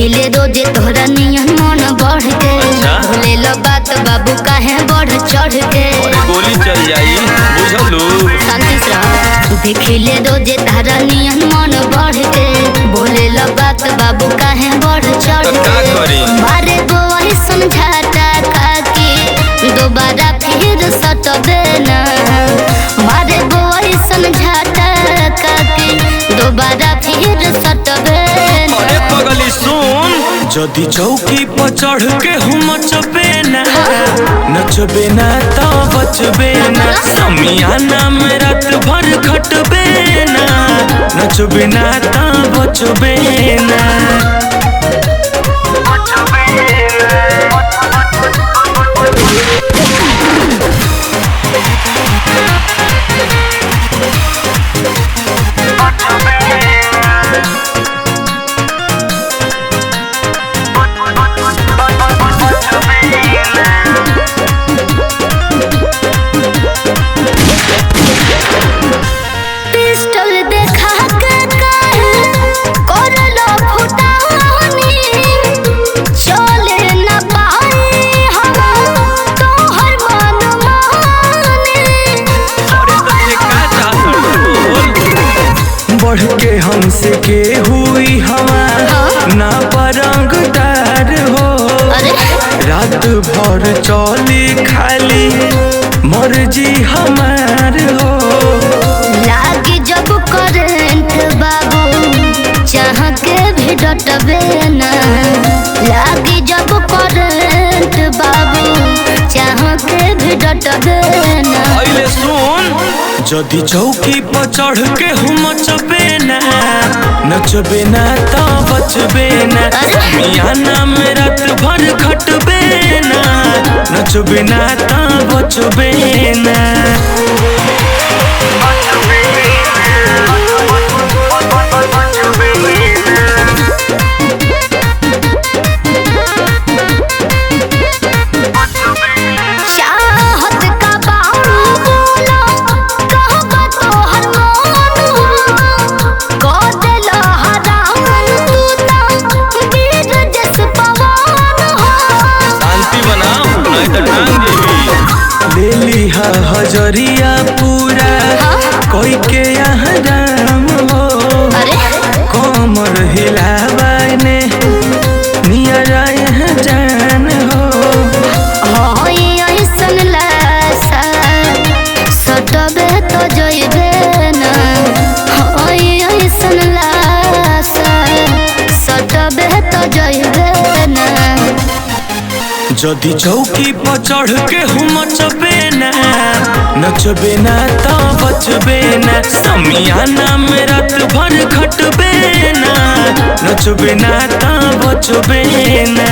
देखिले रोजे तोहरा नियन मन बढ़ के भूले लो बात बाबू काहे बढ़ चढ़ के गोली चल जाई बुझलू शांति से रह। देखिले रोजे तोहरा नियन मन बढ़ के भूले लो बात बाबू काहे बढ़ चढ़ के मारे गो वही समझाता काकी दोबारा फिर सटबे ना मारे गो वही समझाता काकी दोबारा फिर सटबे अरे पगली सुन जदी चौकी पर चढ़ के हम मचबे ना नचबे ना तो बचबे ना समियाना में रात भर खटबे ना नचबे ना तो बचबे ना बढ़ के हमसे के हुई हवा ना परंगदार हो रात भर चली खाली मर्जी हमार हो लागी जब करंट बाबू चाह के भी डटबे ना लागी जब करंट बाबू चाह के भी डटबे ना अइले सुन जदी चौकी पर चढ़ के हम मचबे ना नचबे ना तो बचबे ना समियाना में रात भर खटबे ना नचबे ना तो बचबे ना हजरिया पूरा कोई के यहाँ राम हो कमर हिलावाने निया जाए जान हो ऐसन लासा सटबे तो जइबे ना ऐसन लासा सटबे तो जइबे ना जदी चौकी पर चढ़ के हम मचबे ना नचबे ना तो बचबे ना समियाना में रात भर खटबे ना नचबे ना तो बचबे ना।